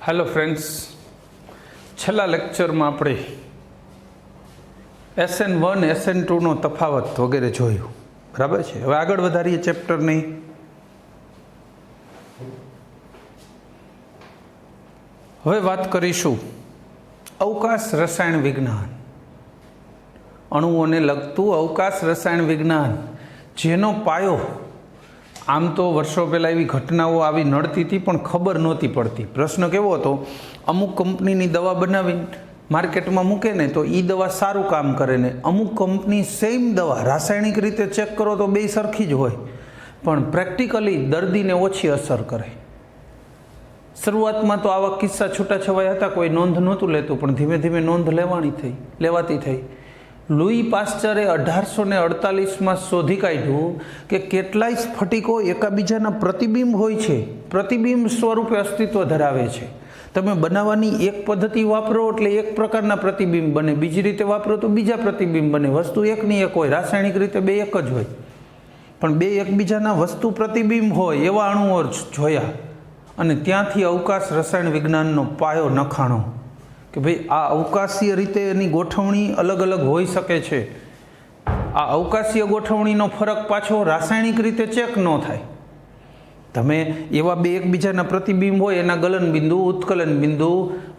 Hello friends, छेल्ला lecture में આપણે SN1 SN2 નો તફાવત વગેરે જોયું, બરાબર છે। હવે આગળ વધારીએ ચેપ્ટરની। હવે વાત કરીશું અવકાશ રસાયણ વિજ્ઞાન, અણુઓને લગતું અવકાશ રસાયણ વિજ્ઞાન, જેનો પાયો આમ તો વર્ષો પહેલાં એવી ઘટનાઓ આવી નડતી હતી પણ ખબર નહોતી પડતી। પ્રશ્ન કેવો હતો, અમુક કંપનીની દવા બનાવીને માર્કેટમાં મૂકે ને તો એ દવા સારું કામ કરે ને અમુક કંપની સેમ દવા રાસાયણિક રીતે ચેક કરો તો બે સરખી જ હોય પણ પ્રેક્ટિકલી દર્દીને ઓછી અસર કરે। શરૂઆતમાં તો આવા કિસ્સા છૂટાછવાયા હતા, કોઈ નોંધ નહોતું લેતું, પણ ધીમે ધીમે નોંધ લેવાતી થઈ। લુઈ પાસ્ચરે 1848માં શોધી કાઢ્યું કે કેટલાય સ્ફટિકો એકાબીજાના પ્રતિબિંબ હોય છે, પ્રતિબિંબ સ્વરૂપે અસ્તિત્વ ધરાવે છે। તમે બનાવવાની એક પદ્ધતિ વાપરો એટલે એક પ્રકારના પ્રતિબિંબ બને, બીજી રીતે વાપરો તો બીજા પ્રતિબિંબ બને। વસ્તુ એકની એક હોય, રાસાયણિક રીતે બે એક જ હોય, પણ બે એકબીજાના વસ્તુ પ્રતિબિંબ હોય એવા અણુઓ જોયા અને ત્યાંથી અવકાશ રસાયણ વિજ્ઞાનનો પાયો નખાણો કે ભાઈ આ અવકાશીય રીતે એની ગોઠવણી અલગ અલગ હોઈ શકે છે। આ અવકાશીય ગોઠવણીનો ફરક પાછો રાસાયણિક રીતે ચેક ન થાય। તમે એવા બે એકબીજાના પ્રતિબિંબ હોય, એના ગલન બિંદુ, ઉત્કલન બિંદુ,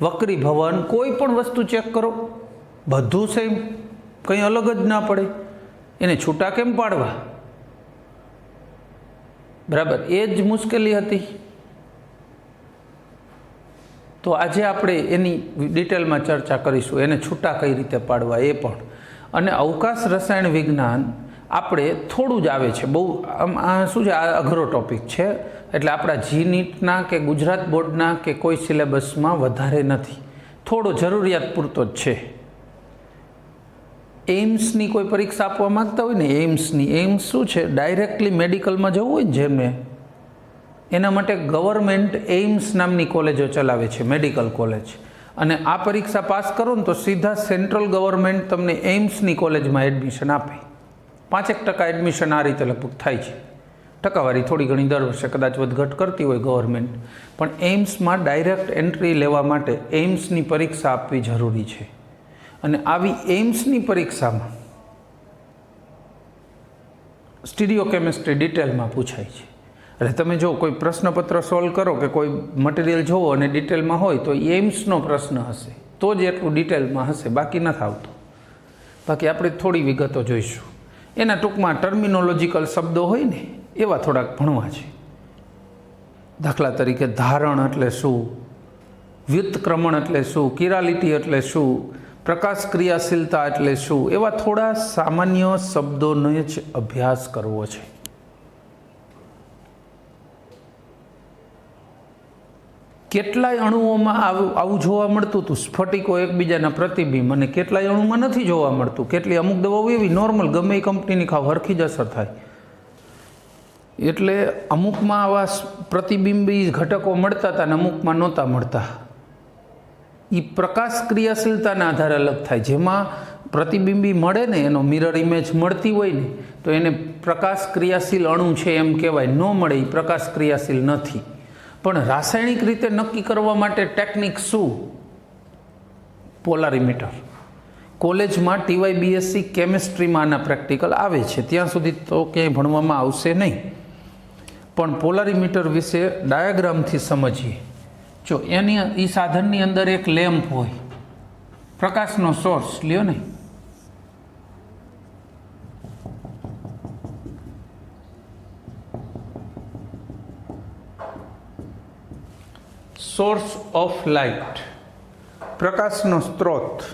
વક્રી ભવન, કોઈ પણ વસ્તુ ચેક કરો, બધું સેમ, કંઈ અલગ જ ના પડે। એને છૂટા કેમ પાડવા? બરાબર, એ જ મુશ્કેલી હતી। તો આજે આપણે એની ડિટેલમાં ચર્ચા કરીશું, એને છૂટા કઈ રીતે પાડવા એ પણ। અને અવકાશ રસાયણ વિજ્ઞાન આપણે થોડું જ આવે છે, બહુ આ શું છે, આ અઘરો ટૉપિક છે, એટલે આપણા GNETના કે ગુજરાત બોર્ડના કે કોઈ સિલેબસમાં વધારે નથી, થોડો જરૂરિયાત પૂરતો જ છે। એઇમ્સની કોઈ પરીક્ષા આપવા માગતા હોય ને, એઇમ્સ શું છે, ડાયરેક્ટલી મેડિકલમાં જવું હોય ને જેમને, એના માટે ગવર્મેન્ટ એઇમ્સ નામની કોલેજો ચલાવે છે, મેડિકલ કોલેજ, અને આ પરીક્ષા પાસ કરો ને તો સીધા સેન્ટ્રલ ગવર્મેન્ટ તમને એઇમ્સની કોલેજમાં એડમિશન આપે। 5% એડમિશન આ રીતે લગભગ થાય છે, ટકાવારી થોડી ઘણી દર વર્ષે કદાચ વધઘટ કરતી હોય ગવર્મેન્ટ, પણ એઇમ્સમાં ડાયરેક્ટ એન્ટ્રી લેવા માટે એઇમ્સની પરીક્ષા આપવી જરૂરી છે। અને આવી એઇમ્સની પરીક્ષામાં સ્ટીરિયોકેમિસ્ટ્રી ડિટેલમાં પૂછાય છે। એટલે તમે જો કોઈ પ્રશ્નપત્ર સોલ્વ કરો કે કોઈ મટીરિયલ જોવો અને ડિટેલમાં હોય તો એઇમ્સનો પ્રશ્ન હશે તો જ એટલું ડિટેલમાં હશે, બાકી નથી આવતું। બાકી આપણે થોડી વિગતો જોઈશું, એના ટૂંકમાં ટર્મિનોલોજીકલ શબ્દો હોય ને એવા થોડાક ભણવા છે। દાખલા તરીકે ધારણ એટલે શું, વ્યુત્ક્રમણ એટલે શું, કિરાલિટી એટલે શું, પ્રકાશ ક્રિયાશીલતા એટલે શું, એવા થોડા સામાન્ય શબ્દોનો જ અભ્યાસ કરવો છે। કેટલાય અણુઓમાં આવું જોવા મળતું હતું, સ્ફટિકો એકબીજાના પ્રતિબિંબ, અને કેટલાય અણુમાં નથી જોવા મળતું। કેટલી અમુક દવાઓ એવી નોર્મલ ગમે એ કંપનીની ખાવ હરખી જ અસર થાય, એટલે અમુકમાં આવા પ્રતિબિંબી ઘટકો મળતા હતા અને અમુકમાં નહોતા મળતા। એ પ્રકાશ ક્રિયાશીલતાના આધારે અલગ થાય, જેમાં પ્રતિબિંબી મળે ને, એનો મિરર ઇમેજ મળતી હોય ને તો એને પ્રકાશ ક્રિયાશીલ અણુ છે એમ કહેવાય, ન મળે એ પ્રકાશ ક્રિયાશીલ નથી। પણ રાસાયણિક રીતે નક્કી કરવા માટે ટેકનિક શું? પોલારીમીટર। કોલેજમાં TYBSc કેમિસ્ટ્રીમાં આના પ્રેક્ટિકલ આવે છે, ત્યાં સુધી તો ક્યાંય ભણવામાં આવશે નહીં, પણ પોલારીમીટર વિશે ડાયાગ્રામથી સમજીએ। જો એ સાધનની અંદર એક લેમ્પ હોય, પ્રકાશનો સોર્સ લ્યો ને, સોર્સ ઓફ લાઇટ, પ્રકાશનો સ્ત્રોત।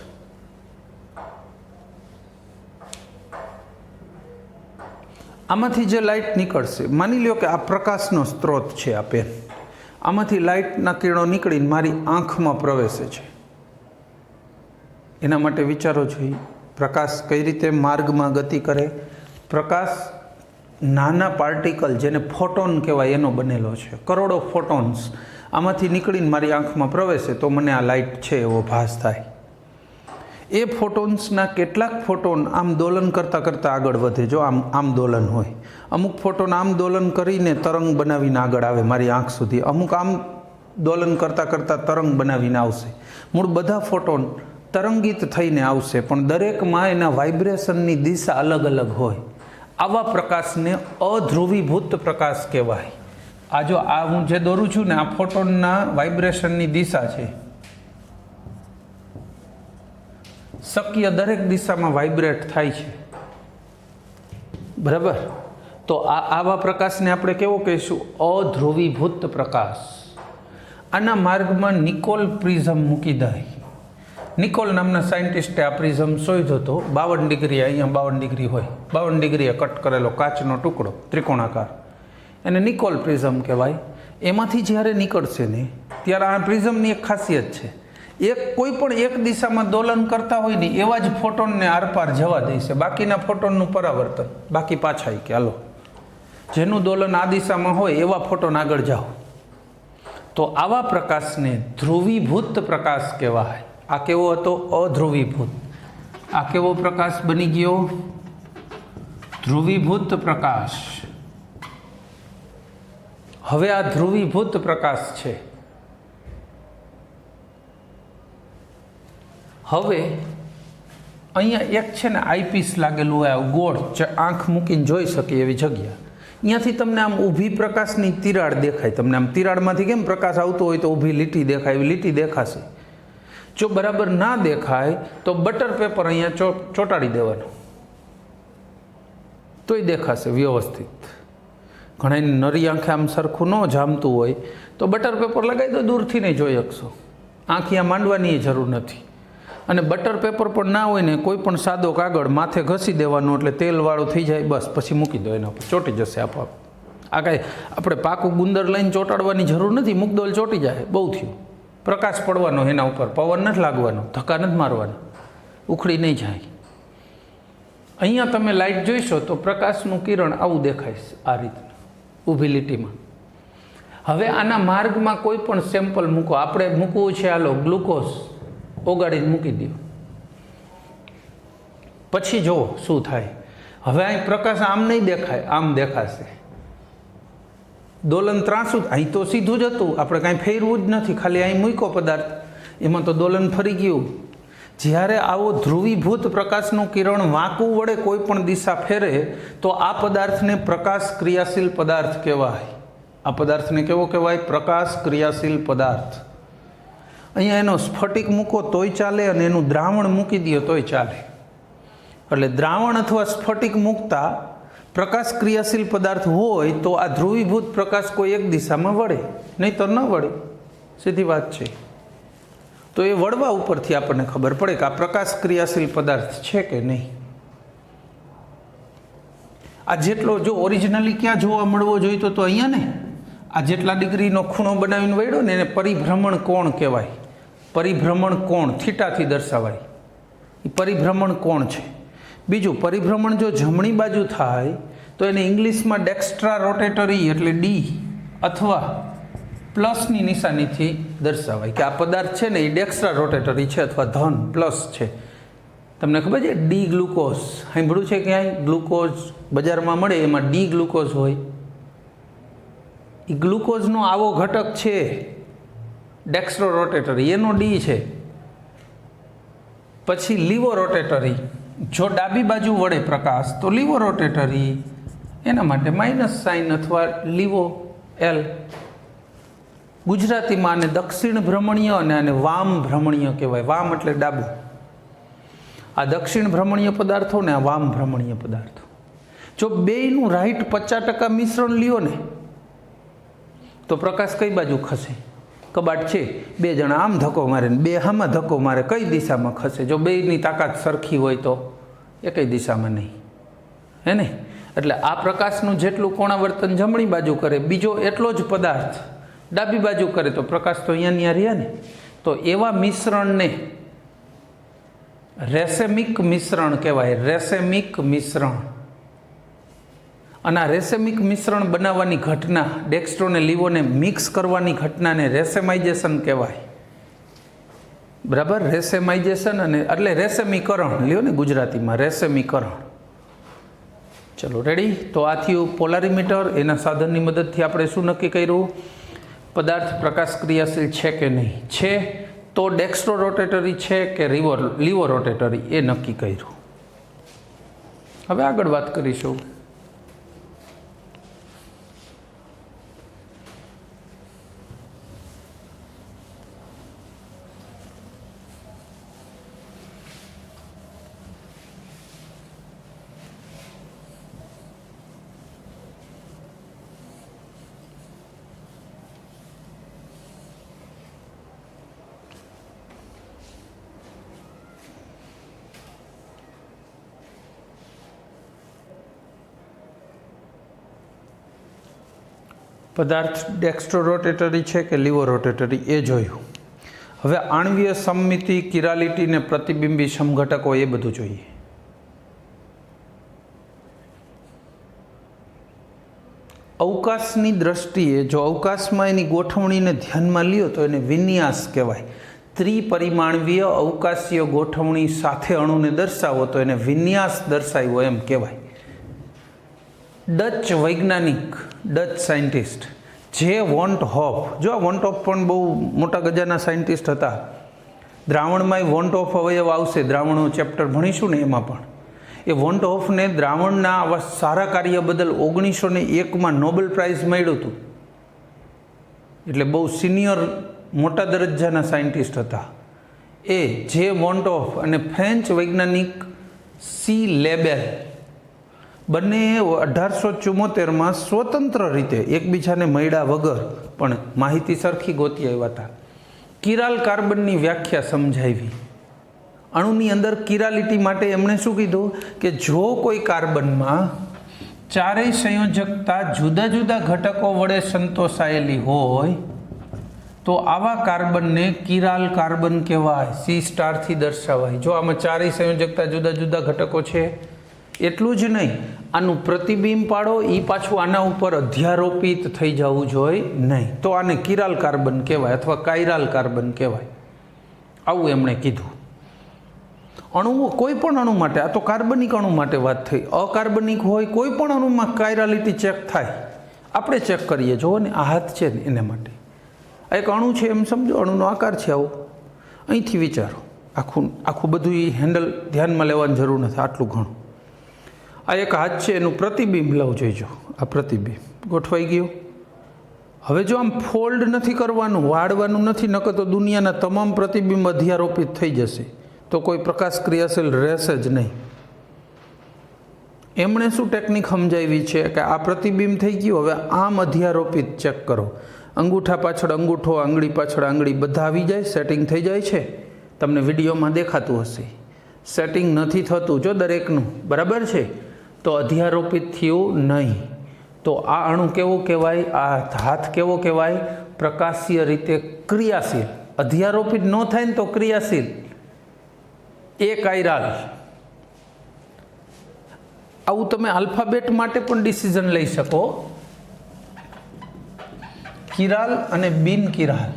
આમાંથી જે લાઇટ નીકળશે, માની લ્યો કે આ પ્રકાશનો સ્ત્રોત છે, આ પેન, આમાંથી લાઇટના કિરણો નીકળીને મારી આંખમાં પ્રવેશે છે। એના માટે વિચારો જોઈએ, પ્રકાશ કઈ રીતે માર્ગમાં ગતિ કરે। પ્રકાશ નાના પાર્ટિકલ જેને ફોટોન કહેવાય એનો બનેલો છે, કરોડો ફોટોન્સ આમાંથી નીકળીને મારી આંખમાં પ્રવેશે તો મને આ લાઇટ છે એવો ભાસ થાય। એ ફોટોન્સના કેટલાક ફોટોન આમ દોલન કરતાં કરતાં આગળ વધે, જો આમ દોલન હોય, અમુક ફોટોન આમ દોલન કરીને તરંગ બનાવીને આગળ આવે મારી આંખ સુધી, અમુક આમ દોલન કરતાં કરતાં તરંગ બનાવીને આવશે. મૂળ બધા ફોટોન તરંગિત થઈને આવશે, પણ દરેકમાં એના વાઇબ્રેશનની દિશા અલગ અલગ હોય. આવા પ્રકાશને અધ્રુવીભૂત પ્રકાશ કહેવાય. આ જો આ હું જે દોરું છું ને, આ ફોટોનના વાઇબ્રેશનની દિશા છે. શક્ય દરેક દિશામાં વાઇબ્રેટ થાય છે, બરાબર. તો આવા પ્રકાશને આપણે કેવો કહીશું? અધ્રુવીભૂત પ્રકાશ. આના માર્ગમાં નિકોલ પ્રિઝમ મૂકી દે. નિકોલ નામના સાયન્ટિસ્ટે આ પ્રિઝમ શોધ્યો હતો. 52 ડિગ્રી, અહીંયા 52 ડિગ્રી હોય, 52 ડિગ્રીએ કટ કરેલો કાચનો ટુકડો ત્રિકોણાકાર, એને નિકોલ પ્રિઝમ કહેવાય. એમાંથી જ્યારે નીકળશે ને ત્યારે આ પ્રિઝમની એક ખાસિયત છે, કોઈ પણ એક દિશામાં દોલન કરતા હોય ને એવા જ ફોટોનને આરપાર જવા દેશે, બાકીના ફોટોનનું પરાવર્તન, બાકી પાછા કે હાલો જેનું દોલન આ દિશામાં હોય એવા ફોટોન આગળ જાઓ. તો આવા પ્રકાશને ધ્રુવીભૂત પ્રકાશ કહેવાય. આ કેવો હતો? અધ્રુવીભૂત. આ કેવો પ્રકાશ બની ગયો? ધ્રુવીભૂત પ્રકાશ. હવે આ ધ્રુવીભૂત પ્રકાશ છે. હવે અહીંયા એક છે ને આઈપીસ લાગેલું હોય ગોળ, આંખ મૂકીને જોઈ શકીએ એવી જગ્યા. અહીંયાથી તમને આમ ઊભી પ્રકાશની તિરાડ દેખાય. તમને આમ તિરાડમાંથી કેમ પ્રકાશ આવતો હોય તો ઊભી લીટી દેખાય, એવી લીટી દેખાશે. જો બરાબર ના દેખાય તો બટર પેપર અહીંયા ચોંટાડી દેવાનું, તોય દેખાશે વ્યવસ્થિત. ઘણા નરી આંખે આમ સરખું ન જામતું હોય તો બટર પેપર લગાવી દો, દૂરથી નહીં જોઈ શકશો. આંખ અહીંયા માંડવાની જરૂર નથી. અને બટર પેપર પણ ના હોય ને, કોઈ પણ સાદો કાગળ માથે ઘસી દેવાનો એટલે તેલવાળું થઈ જાય, બસ પછી મૂકી દો, એના ઉપર ચોંટી જશે આપોઆપ. આ કાંઈ આપણે પાકું ગુંદર લઈને ચોંટાડવાની જરૂર નથી, મૂકદોલ ચોંટી જાય, બહુ થયું. પ્રકાશ પડવાનો એના ઉપર, પવન નથી લાગવાનો, ધક્કા નથી મારવાના, ઉખડી નહીં જાય. અહીંયા તમે લાઇટ જોઈશો તો પ્રકાશનું કિરણ આવું દેખાય આ રીતના ઊભી લીટીમાં. હવે આના માર્ગમાં કોઈ પણ સેમ્પલ મૂકો. આપણે મૂકવું છે, હાલો ગ્લુકોઝ ઓગાળીને મૂકી દો, પછી જુઓ શું થાય. હવે અહીં પ્રકાશ આમ નહીં દેખાય, આમ દેખાશે. દોલન ત્રાસું, અહીં તો સીધું જ હતું, આપણે કાંઈ ફેરવું જ નથી, ખાલી અહીં મૂક્યો પદાર્થ, એમાં તો દોલન ફરી ગયું. જ્યારે આવો ધ્રુવીભૂત પ્રકાશનું કિરણ વાંકું વડે કોઈ પણ દિશા ફેરે તો આ પદાર્થને પ્રકાશ ક્રિયાશીલ પદાર્થ કહેવાય. આ પદાર્થને કેવો કહેવાય? પ્રકાશ ક્રિયાશીલ પદાર્થ. અહીંયા એનો સ્ફટિક મૂકો તોય ચાલે અને એનું દ્રાવણ મૂકી દો તોય ચાલે. એટલે દ્રાવણ અથવા સ્ફટિક મૂકતા પ્રકાશ ક્રિયાશીલ પદાર્થ હોય તો આ ધ્રુવીભૂત પ્રકાશ કોઈ એક દિશામાં વળે, નહીં તો ન વળે. સીધી વાત છે. તો એ વળવા ઉપરથી આપણને ખબર પડે કે આ પ્રકાશ ક્રિયાશીલ પદાર્થ છે કે નહીં. આ જેટલો જો ઓરિજિનલી ક્યાં જોવા મળવો જોઈતો તો અહીંયા ને, આ જેટલા ડિગ્રીનો ખૂણો બનાવીને વળ્યો ને એને પરિભ્રમણ કોણ કહેવાય. પરિભ્રમણ કોણ થીટાથી દર્શાવાય, એ પરિભ્રમણ કોણ છે. બીજું, પરિભ્રમણ જો જમણી બાજુ થાય તો એને ઇંગ્લિશમાં ડેક્સ્ટ્રા રોટેટરી એટલે ડી અથવા પ્લસની નિશાનીથી દર્શાવાય કે આ પદાર્થ છે ને એ ડેક્સ્ટ્રા રોટેટરી છે અથવા ધન પ્લસ છે. તમને ખબર છે ડી ગ્લુકોઝ સાંભળ્યું છે ક્યાંય? ગ્લુકોઝ બજારમાં મળે એમાં ડી ગ્લુકોઝ હોય. એ ગ્લુકોઝનો આવો ઘટક છે ડેક્સ્ટ્રો રોટેટરી, એનો ડી છે. પછી લીવો રોટેટરી, જો ડાબી બાજુ વળે પ્રકાશ તો લીવો રોટેટરી, એના માટે માઇનસ સાઇન અથવા લીવો એલ. ગુજરાતીમાં આને દક્ષિણ ભ્રમણીય અને આને વામ ભ્રમણીય કહેવાય. વામ એટલે ડાબુ. આ દક્ષિણ ભ્રમણીય પદાર્થો ને આ વામ ભ્રમણીય પદાર્થો. જો બેયનું રાઈટ 50% મિશ્રણ લ્યો ને તો પ્રકાશ કઈ બાજુ ખસે? કબાટ છે, બે જણા આમ ધક્કો મારે ને બે આમાં ધક્કો મારે, કઈ દિશામાં ખસે? જો બેયની તાકાત સરખી હોય તો એ કઈ દિશામાં નહીં, હે ને? એટલે આ પ્રકાશનું જેટલું કોણાવર્તન જમણી બાજુ કરે, બીજો એટલો જ પદાર્થ ડાબી બાજુ કરે તો પ્રકાશ તો અહીંયા રહ્યા ને. તો એવા મિશ્રણને રેસેમિક મિશ્રણ કહેવાય. રેસેમિક મિશ્રણ. અને આ રેસેમિક મિશ્રણ બનાવવાની ઘટના, ડેક્સ્ટ્રો ને લીવોને મિક્સ કરવાની ઘટનાને રેસેમાઇઝેશન કહેવાય. બરાબર? રેસેમાઇઝેશન અને એટલે રેસેમીકરણ લ્યો ને ગુજરાતીમાં, રેસેમીકરણ. ચલો રેડી. તો આ થયું પોલારીમીટર. એના સાધનની મદદથી આપણે શું નક્કી કર્યું? પદાર્થ પ્રકાશ ક્રિયાશીલ છે કે નહીં, છે તો ડેક્સ્ટ્રો રોટેટરી છે કે લીવો રોટેટરી એ નક્કી કર્યું. હવે આગળ વાત કરીશું. પદાર્થ ડેક્સ્ટ્રો રોટેટરી છે કે લીવો રોટેટરી એ જોયું. હવે આણ્વીય સમમિતિ, કિરાલિટી ને પ્રતિબિંબી સમઘટકો એ બધું જોઈએ. અવકાશની દ્રષ્ટિએ જો અવકાશમાં એની ગોઠવણીને ધ્યાનમાં લ્યો તો એને વિન્યાસ કહેવાય. ત્રિપરિમાણવીય અવકાશીય ગોઠવણી સાથે અણુને દર્શાવો તો એને વિન્યાસ દર્શાવ્યો એમ કહેવાય. ડચ વૈજ્ઞાનિક, ડચ સાયન્ટિસ્ટ જે વોન્ટ હોફ, જો આ વોન્ટ હોફ પણ બહુ મોટા ગજાના સાયન્ટિસ્ટ હતા. દ્રાવણમાં વોન્ટ ઓફ અવયવ આવશે, દ્રાવણો ચેપ્ટર ભણીશું ને એમાં પણ. એ વોન્ટ હોફને દ્રાવણના આવા સારા કાર્ય બદલ 1901માં નોબેલ પ્રાઇઝ મળ્યું હતું. એટલે બહુ સિનિયર મોટા દરજ્જાના સાયન્ટિસ્ટ હતા. એ જે વોન્ટ ઓફ અને ફ્રેન્ચ વૈજ્ઞાનિક સી લેબેલ બંને 1874માં સ્વતંત્ર રીતે એકબીજાને મળ્યા વગર પણ માહિતી સરખી ગોતી આવ્યા હતા. કિરાલ કાર્બનની વ્યાખ્યા સમજાવી. અણુની અંદર કિરાલિટી માટે એમણે શું કીધું કે જો કોઈ કાર્બનમાં ચારેય સંયોજકતા જુદા જુદા ઘટકો વડે સંતોષાયેલી હોય તો આવા કાર્બનને કિરાલ કાર્બન કહેવાય. સી સ્ટારથી દર્શાવાય. જો આમાં ચારેય સંયોજકતા જુદા જુદા ઘટકો છે. એટલું જ નહીં, આનું પ્રતિબિંબ પાડો એ પાછું આના ઉપર અધ્યારોપિત થઈ જવું જોઈએ નહીં, તો આને કિરાલ કાર્બન કહેવાય અથવા કાયરાલ કાર્બન કહેવાય. આવું એમણે કીધું. અણુઓ કોઈ પણ અણુ માટે, આ તો કાર્બનિક અણુ માટે વાત થઈ. અકાર્બનિક હોય કોઈ પણ અણુમાં કાયરાલિટી ચેક થાય. આપણે ચેક કરીએ, જુઓ ને આ હાથ છે ને એને માટે. આ એક અણુ છે એમ સમજો, અણુનો આકાર છે આવો. અહીંથી વિચારો, આખું બધું એ હેન્ડલ ધ્યાનમાં લેવાની જરૂર નથી, આટલું ઘણું. આ એક હાથ છે, એનું પ્રતિબિંબ લવ જોઈજો. આ પ્રતિબિંબ ગોઠવાઈ ગયું. હવે જો આમ ફોલ્ડ નથી કરવાનું, વાળવાનું નથી, નકર તો દુનિયાના તમામ પ્રતિબિંબ અધ્યારોપિત થઈ જશે, તો કોઈ પ્રકાશ ક્રિયાશીલ રહેશે જ નહીં. એમણે શું ટેકનિક સમજાવી છે કે આ પ્રતિબિંબ થઈ ગયું, હવે આમ અધ્યારોપિત ચેક કરો. અંગૂઠા પાછળ અંગૂઠો, આંગળી પાછળ આંગળી બધા આવી જાય, સેટિંગ થઈ જાય છે. તમને વિડીયોમાં દેખાતું હશે. સેટિંગ નથી થતું જો દરેકનું, બરાબર છે, તો અધ્યારોપિત થયું નહીં. તો આ અણુ કેવો કહેવાય, આ હાથ કેવો કહેવાય, પ્રકાશીય રીતે ક્રિયાશીલ. અધ્યારોપિત ન થાય ને તો ક્રિયાશીલ, એ કાયરાલ. આવું તમે આલ્ફાબેટ માટે પણ ડિસિઝન લઈ શકો, કિરાલ અને બિન કિરાલ.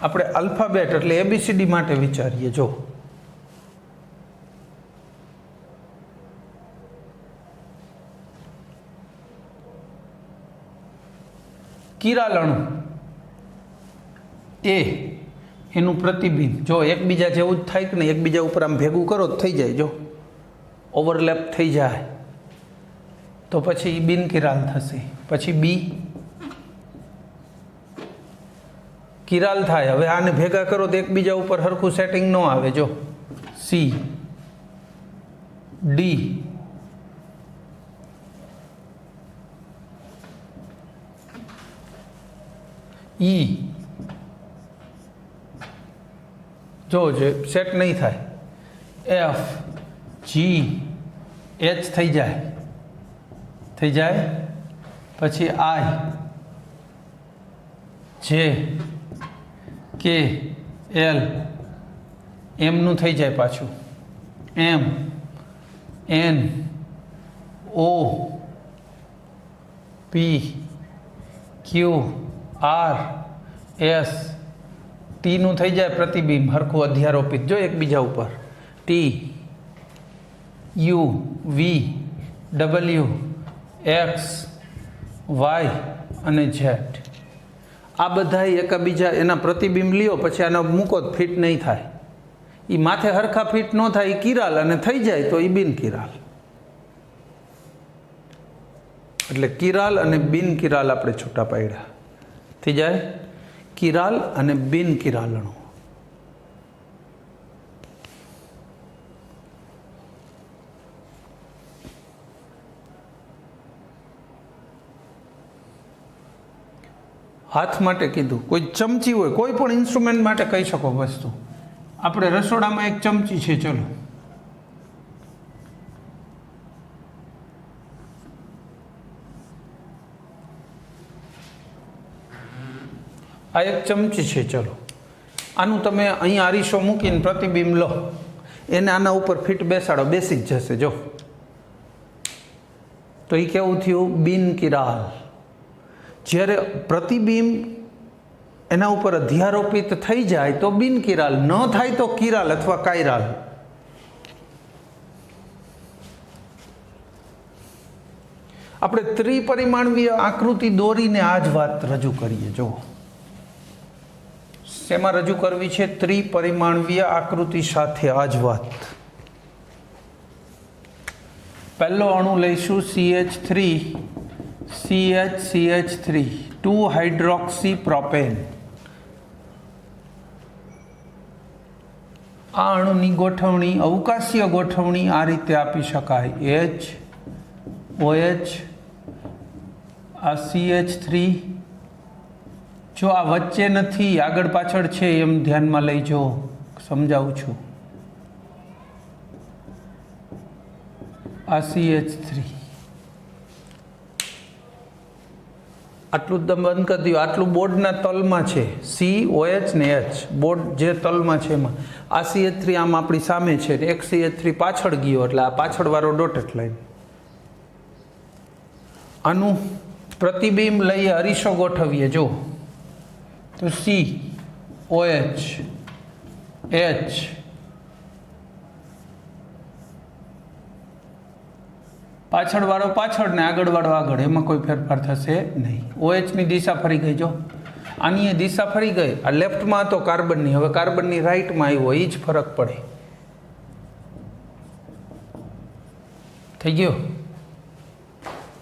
આપણે આલ્ફાબેટ એટલે ABCD માટે વિચારીએ. જો કિરાલ અણુ એ, એનું પ્રતિબિંબ જો એકબીજા જેવું જ થાય કે નહીં, એકબીજા ઉપર આમ ભેગું કરો તો થઈ જાય. જો ઓવરલેપ થઈ જાય તો પછી બિન કિરાલ થશે. પછી બી કિરાલ થાય. હવે આને ભેગા કરો તો એકબીજા ઉપર સરખું સેટિંગ ન આવે. જો સી, ડી, ઈ, જો સેટ નહીં થાય. એફ, જી, એચ થઈ જાય. પછી આઈ, જે, કે, એલ, એમનું થઈ જાય પાછું. M, N, O, P, Q, R, S, ટીનું થઈ જાય પ્રતિબિંબ હરખું અધ્યારોપિત. જો એકબીજા ઉપર T, U, V, W, X, Y અને ઝેડ આ બધા એકબીજા એના પ્રતિબિંબ લ્યો પછી આનો મૂકો ફિટ નહીં થાય, એ માથે હરખા ફિટ ન થાય એ કિરાલ અને થઈ જાય તો એ બિન કિરાલ. એટલે કિરાલ અને બિન કિરાલ આપણે છૂટા પાડ્યા, થઈ જાય કિરાલ અને બિન કિરાલણું. હાથ માટે કીધું, કોઈ ચમચી હોય કોઈ પણ ઇન્સ્ટ્રુમેન્ટ માટે કહી શકો વસ્તુ. આપણે રસોડામાં એક ચમચી છે, ચલો આ એક ચમચી છે, ચલો આનું તમે અહીં આરીસો મૂકીને પ્રતિબિંબ લો, એને આના ઉપર ફિટ બેસાડો, બેસી જ જશે. જો તો એ કેવું થયું? બિન કિરાલ. જ્યારે પ્રતિબિંબ એના ઉપર અધ્યારોપિત થઈ જાય તો બિન કિરાલ, ન થાય તો કિરાલ અથવા કાયરાલ. આપણે ત્રિપરિમાણીય આકૃતિ દોરીને આ જ વાત રજૂ કરીએ. જો શેમાં રજૂ કરવી છે? ત્રિપરિમાણીય આકૃતિ સાથે આ જ વાત. પહેલો અણુ લઈશું CH3 CH3 2 હાઇડ્રોક્સી પ્રોપેન. આ અણુની ગોઠવણી, અવકાશીય ગોઠવણી આ રીતે આપી શકાય: H OH, આ CH3. જો આ વચ્ચે નથી, આગળ પાછળ છે એમ ધ્યાનમાં લઈજો, સમજાવું છું. આ CH3, આટલું બંધ કરી દો. આટલું બોર્ડના તલમાં છે, COH ને H, બોર્ડ જે તલમાં છે એમાં. આ CH3 આમ આપણી સામે છે, એક CH3 પાછળ ગયો એટલે આ પાછળવાળો ડોટેડ લાઈન. આનું પ્રતિબિંબ લઈએ, અરીસો ગોઠવીએ. જો તો COH H, પાછળવાળો પાછળ ને આગળવાળો આગળ, એમાં કોઈ ફેરફાર થશે નહીં. OH ની દિશા ફરી ગઈ. જો આની દિશા ફરી ગઈ. આ લેફ્ટમાં હતો કાર્બનની, હવે કાર્બનની રાઈટમાં આવ્યો, એ જ ફરક પડે. થઈ ગયો?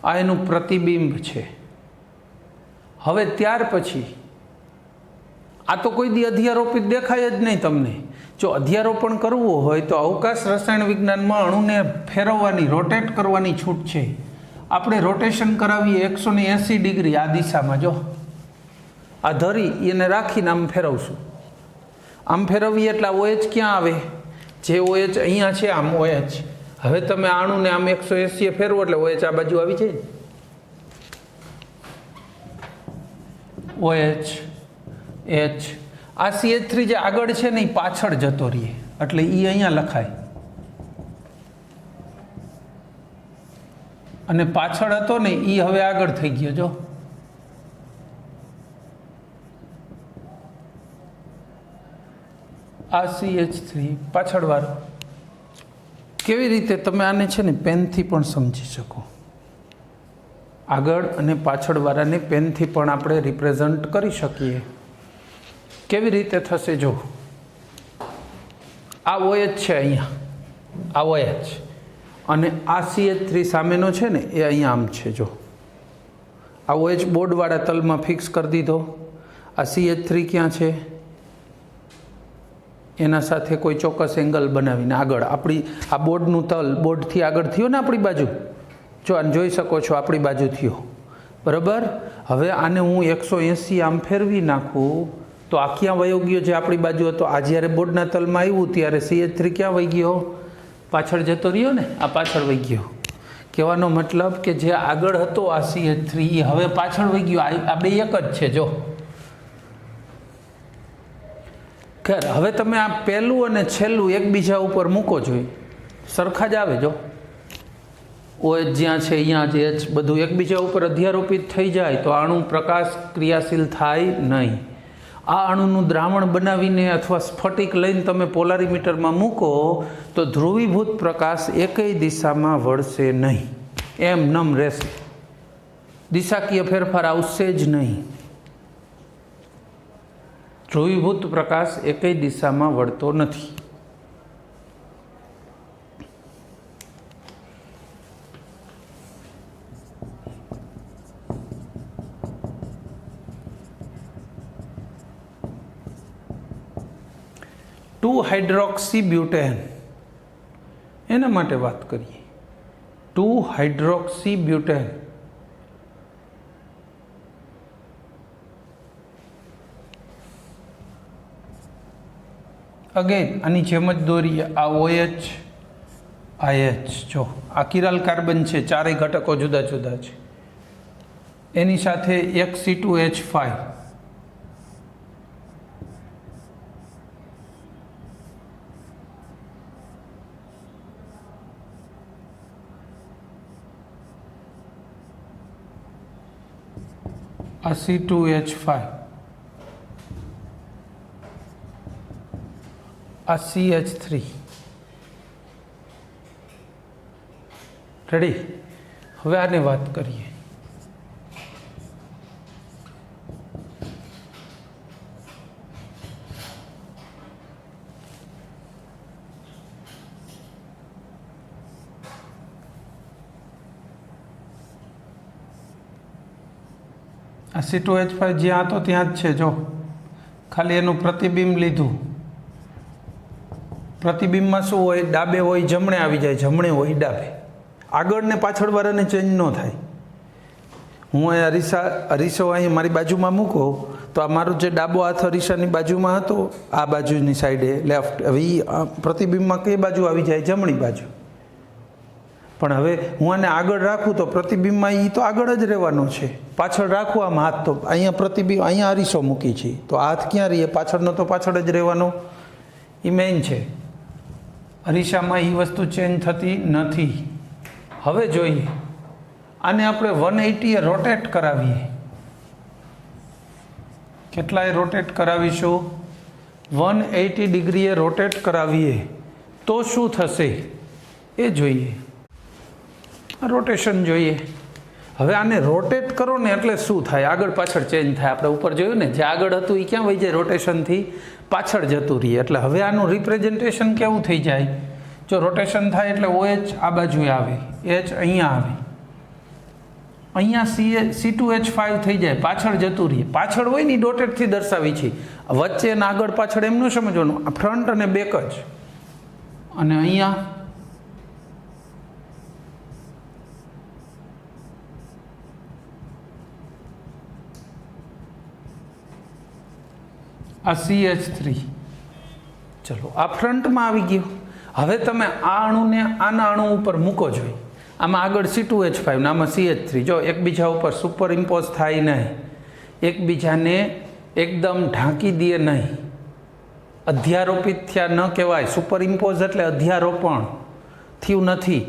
આ એનું પ્રતિબિંબ છે. હવે ત્યાર પછી આ તો કોઈ દી અધ્યારોપિત દેખાય જ નહીં તમને. જો અધ્યારોપણ કરવું હોય તો અવકાશ રસાયણ વિજ્ઞાનમાં અણુને ફેરવવાની, રોટેટ કરવાની છૂટ છે. આપણે રોટેશન કરાવીએ 180 ડિગ્રી આ દિશામાં. જો આ ધરી એને રાખીને આમ ફેરવશું, આમ ફેરવીએ એટલે OH ક્યાં આવે? જે OH અહીંયા છે આમ OH. હવે તમે અણુને આમ 180 ફેરવો એટલે OH આ બાજુ આવી જાય. OH H, આ CH3 જે આગળ છે ને એ પાછળ જતો રહીએ એટલે એ અહીંયા લખાય, અને પાછળ હતો ને એ હવે આગળ થઈ ગયો. જો આ CH3 પાછળવાળો. કેવી રીતે તમે આને છે ને પેનથી પણ સમજી શકો. આગળ અને પાછળવાળાને પેનથી પણ આપણે રિપ્રેઝન્ટ કરી શકીએ. કેવી રીતે થશે? જો આ OH છે અહીંયા, આ OH, અને આ CH3 સામેનો છે ને એ અહીંયા આમ છે. જો આ OH બોર્ડવાળા તલમાં ફિક્સ કરી દીધો. આ CH3 ક્યાં છે? એના સાથે કોઈ ચોક્કસ એંગલ બનાવીને આગળ આપણી આ બોર્ડનું તલ બોર્ડથી આગળ થયો ને આપણી બાજુ. જો આને જોઈ શકો છો, આપણી બાજુ થયો, બરાબર. હવે આને હું 180 આમ ફેરવી નાખું તો આ ક્યાં વયો ગયો? જે આપણી બાજુ હતો. આ જ્યારે બોર્ડના તલમાં આવ્યું ત્યારે CH3 ક્યાં વહી ગયો? પાછળ જતો રહ્યો ને, આ પાછળ વહી ગયો. કહેવાનો મતલબ કે જે આગળ હતો આ CH3 એ હવે પાછળ વહી ગયો. આ બે એક જ છે. જો ખેર, હવે તમે આ પહેલું અને છેલ્લું એકબીજા ઉપર મૂકો, જોઈએ સરખા જ આવે. જો OH જ્યાં છે અહીંયા જ H, બધું એકબીજા ઉપર અધ્યારોપિત થઈ જાય તો અણુ પ્રકાશ ક્રિયાશીલ થાય નહીં. આ અણુનું દ્રાવણ બનાવીને અથવા સ્ફટિક લઈને તમે પોલારીમીટરમાં મૂકો તો ધ્રુવીભૂત પ્રકાશ એકેય દિશામાં વળશે નહીં, એમ નમ રહેશે. દિશાકીય ફેરફાર આવશે જ નહીં. ધ્રુવીભૂત પ્રકાશ એકેય દિશામાં વળતો નથી. ટુ હાઇડ્રોક્સી બ્યુટેન એના માટે વાત કરીએ. 2 બ્યુટેન અગેન આની જેમ જ દોરીએ. આ OH આ H, જો આ કિરાલ કાર્બન છે, ચારેય ઘટકો જુદા જુદા છે. એની સાથે એક C2H5, આ C2H5, આ CH3. રેડી? હવે આને વાત કરીએ. આ C2H5 જ્યાં હતો ત્યાં જ છે. જો ખાલી એનું પ્રતિબિંબ લીધું. પ્રતિબિંબમાં શું હોય? ડાબે હોય જમણે આવી જાય, જમણે હોય ડાબે. આગળ ને પાછળ વાળાને ચેન્જ ન થાય. હું અહીંયા અરીસો અહીં મારી બાજુમાં મૂકો તો આ મારો જે ડાબો હાથ અરીસાની બાજુમાં હતો, આ બાજુની સાઈડે લેફ્ટ, હવે પ્રતિબિંબમાં કઈ બાજુ આવી જાય? જમણી બાજુ. પણ હવે હું આને આગળ રાખું તો પ્રતિબિંબમાં એ તો આગળ જ રહેવાનો છે. પાછળ રાખું આમ હાથ તો અહીંયા પ્રતિબિંબ, અહીંયા અરીસો મૂકી છે તો હાથ ક્યાં રહીએ? પાછળનો તો પાછળ જ રહેવાનો. એ મેઇન છે. અરીસામાં એ વસ્તુ ચેન્જ થતી નથી. હવે જોઈએ આને આપણે 180 રોટેટ કરાવીએ. કેટલાય રોટેટ કરાવીશું? 180 ડિગ્રીએ રોટેટ કરાવીએ તો શું થશે એ જોઈએ. રોટેશન જોઈએ. હવે આને રોટેટ કરો ને એટલે શું થાય? આગળ પાછળ ચેન્જ થાય. આપણે ઉપર જોયું ને, જે આગળ હતું એ ક્યાં વહી જાય? રોટેશનથી પાછળ જતું રહીએ. એટલે હવે આનું રિપ્રેઝન્ટેશન કેવું થઈ જાય? જો રોટેશન થાય એટલે OH આ બાજુએ આવે, H અહીંયા આવે, અહીંયા C2H5 થઈ જાય, પાછળ જતું રહીએ. પાછળ હોય ને ડોટેડથી દર્શાવી છે. વચ્ચે અને આગળ પાછળ એમનું સમજવાનું, ફ્રન્ટ અને બેક જ. અને અહીંયા આ CH3. ચલો આ ફ્રન્ટમાં આવી ગયું. હવે તમે આ અણુને આના અણુ ઉપર મૂકો જોઈએ. આમાં આગળ C2H5 ને આમાં CH3. જો એકબીજા ઉપર સુપર ઇમ્પોઝ થાય નહીં, એકબીજાને એકદમ ઢાંકી દે નહીં, અધ્યારોપિત થયા ન કહેવાય. સુપર ઇમ્પોઝ એટલે અધ્યારોપણ થયું નથી.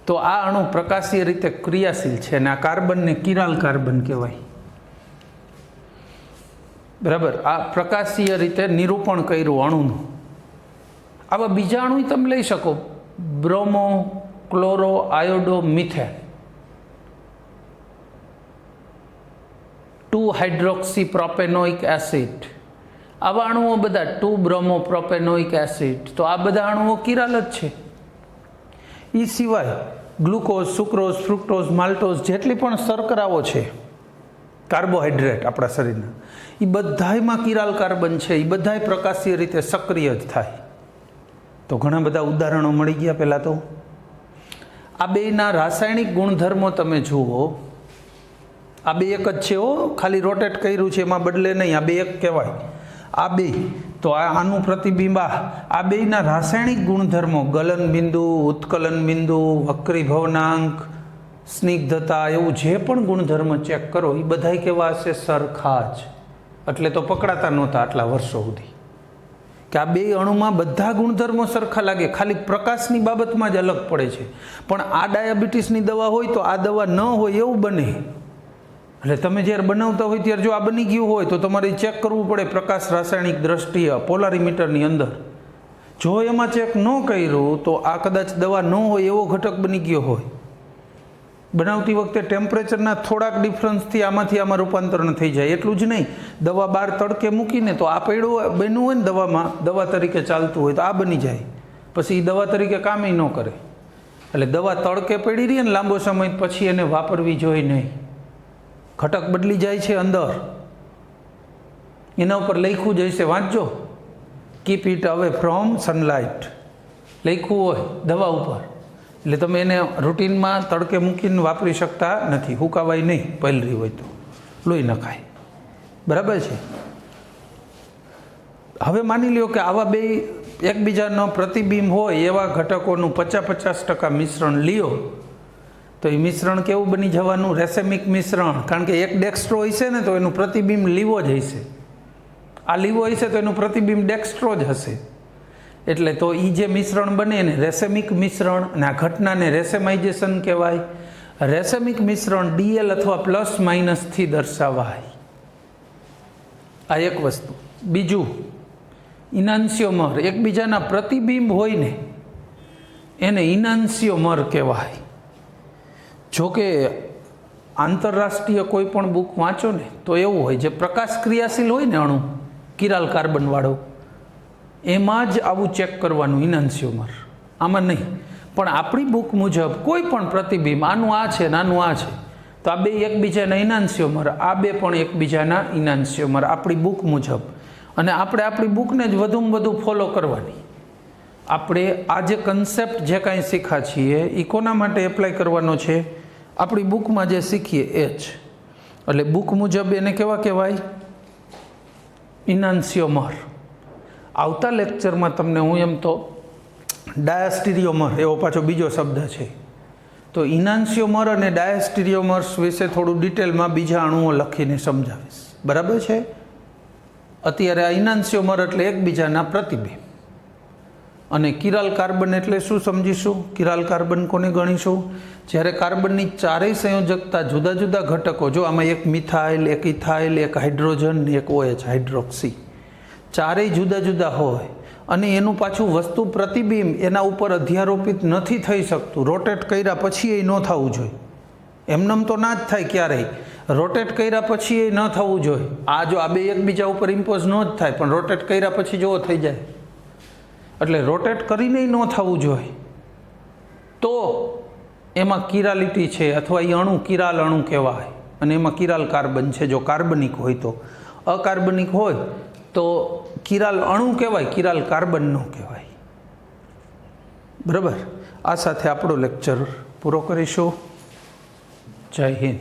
તો આ અણુ પ્રકાશીય રીતે ક્રિયાશીલ છે અને આ કાર્બનને કિરાલ કાર્બન કહેવાય. બરાબર? આ પ્રકાશીય રીતે નિરૂપણ કર્યું અણુનું. આવા બીજા અણુ તમે લઈ શકો. Bromo, chloro, iodo, methane. 2 hydroxy propanoic acid. આવા અણુઓ બધા 2 બ્રોમો પ્રોપેનોઇક એસિડ. તો આ બધા અણુઓ કિરાલ જ છે. એ સિવાય ગ્લુકોઝ, સુક્રોઝ, ફ્રુક્ટોઝ, માલ્ટોઝ, જેટલી પણ શર્કરાઓ છે, કાર્બોહાઈડ્રેટ આપણા શરીરના, એ બધાયમાં કિરાલ કાર્બન છે. એ બધાય પ્રકાશીય રીતે સક્રિય જ થાય. તો ઘણા બધા ઉદાહરણો મળી ગયા. પહેલાં તો આ બેના રાસાયણિક ગુણધર્મો તમે જુઓ. આ બે એક જ છે હો, ખાલી રોટેટ કર્યું છે એમાં બદલે નહીં. આ બે એક કહેવાય. આ બે તો આનું પ્રતિબિંબ. આ બેના રાસાયણિક ગુણધર્મો, ગલન બિંદુ, ઉત્કલન બિંદુ, વક્રીભવનાંક, સ્નિગ્ધતા, એવું જે પણ ગુણધર્મ ચેક કરો એ બધા કેવા હશે? સરખા જ. એટલે તો પકડાતા નહોતા આટલા વર્ષો સુધી કે આ બે અણુમાં બધા ગુણધર્મો સરખા લાગે, ખાલી પ્રકાશની બાબતમાં જ અલગ પડે છે. પણ આ ડાયાબિટીસની દવા હોય તો આ દવા ન હોય એવું બને. એટલે તમે જ્યારે બનાવતા હોય ત્યારે જો આ બની ગયું હોય તો તમારે ચેક કરવું પડે પ્રકાશ રાસાયણિક દ્રષ્ટિએ પોલારીમીટરની અંદર. જો એમાં ચેક ન કર્યું તો આ કદાચ દવા ન હોય એવો ઘટક બની ગયો હોય. બનાવતી વખતે ટેમ્પરેચરના થોડાક ડિફરન્સથી આમાં રૂપાંતરણ થઈ જાય. એટલું જ નહીં, દવા બહાર તડકે મૂકીને તો આ પૈડું બન્યું હોય ને દવામાં, દવા તરીકે ચાલતું હોય તો આ બની જાય, પછી એ દવા તરીકે કામ ન કરે. એટલે દવા તડકે પડી રહી ને લાંબો સમય પછી એને વાપરવી જોઈએ નહીં. ઘટક બદલી જાય છે અંદર. એના ઉપર લખ્યું જ હશે, વાંચજો, keep it away from sunlight લખ્યું હોય દવા ઉપર. એટલે તમે એને રૂટીનમાં તડકે મૂકીને વાપરી શકતા નથી, હુકાવાય નહીં, પલરી હોય તો લોહી નખાય. બરાબર છે. હવે માની લ્યો કે આવા બે એકબીજાનો પ્રતિબિંબ હોય એવા ઘટકોનું 50-50% મિશ્રણ લ્યો તો એ મિશ્રણ કેવું બની જવાનું? રેસેમિક મિશ્રણ. કારણ કે એક ડેક્સ્ટ્રો હશે ને તો એનું પ્રતિબિંબ લીવો જ હશે, આ લીવો હશે તો એનું પ્રતિબિંબ ડેક્સ્ટ્રો જ હશે. એટલે તો એ જે મિશ્રણ બને એને રેસેમિક મિશ્રણ, અને આ ઘટનાને રેસેમાઇઝેશન કહેવાય. રેસેમિક મિશ્રણ ડીએલ અથવા પ્લસ માઇનસથી દર્શાવાય. આ એક વસ્તુ. બીજું, ઇનાન્સિયોમર, એકબીજાના પ્રતિબિંબ હોય ને એને ઇનાન્સિયોમર કહેવાય. જોકે આંતરરાષ્ટ્રીય કોઈ પણ બુક વાંચો ને તો એવું હોય, જે પ્રકાશ ક્રિયાશીલ હોય ને અણુ, કિરાલ કાર્બનવાળો, એમાં જ આવું ચેક કરવાનું ઇનાન્સિયોમર, આમાં નહીં. પણ આપણી બુક મુજબ કોઈ પણ પ્રતિબિંબ, આનું આ છે ને આનું આ છે, તો આ બે એકબીજાના ઇનાન્સિયોમર, આ બે પણ એકબીજાના ઇનાન્સિયોમર આપણી બુક મુજબ. અને આપણે આપણી બુકને જ વધુમાં વધુ ફોલો કરવાની. આપણે આ જે કન્સેપ્ટ જે કાંઈ શીખ્યા છીએ એ કોના માટે એપ્લાય કરવાનો છે? આપણી બુકમાં જે શીખીએ એ જ. એટલે બુક મુજબ એને કેવા કહેવાય? ઇનાન્સિયોમર. આવતા લેક્ચરમાં તમને હું એમ તો ડાયાસ્ટીરિયોમર એવો પાછો બીજો શબ્દ છે, તો ઇનાન્સિયોમર અને ડાયાસ્ટીરિયોમર્સ વિશે થોડું ડિટેલમાં બીજા અણુઓ લખીને સમજાવીશ. બરાબર છે. અત્યારે આ ઇનાન્સિયોમર એટલે એકબીજાના પ્રતિબિંબ. અને કિરાલ કાર્બન એટલે શું સમજીશું? કિરાલ કાર્બન કોને ગણીશું? જ્યારે કાર્બનની ચારેય સંયોજકતા જુદા જુદા ઘટકો, જો આમાં એક મિથાઇલ, એક ઇથાઇલ, એક હાઇડ્રોજન, એક OH હાઇડ્રોક્સી, ચારેય જુદા જુદા હોય અને એનું પાછું વસ્તુ પ્રતિબિંબ એના ઉપર અધ્યારોપિત નથી થઈ શકતું. રોટેટ કર્યા પછી એ ન થવું જોઈએ. એમનેમ તો ના જ થાય ક્યારેય. રોટેટ કર્યા પછી એ ન થવું જોઈએ. આ જો આ બે એકબીજા ઉપર ઇમ્પોઝ ન જ થાય, પણ રોટેટ કર્યા પછી જો થઈ જાય, એટલે રોટેટ કરીને ન થવું જોઈએ. તો એમાં કિરાલિટી છે, અથવા એ અણુ કિરાલ અણુ કહેવાય. અને એમાં કિરાલ કાર્બન છે જો કાર્બનિક હોય તો. અકાર્બનિક હોય તો કિરાલ અણુ કહેવાય, કિરાલ કાર્બન ન કહેવાય. બરાબર. આ સાથે આપણો લેક્ચર પૂરો કરીશું. જય હિન્દ.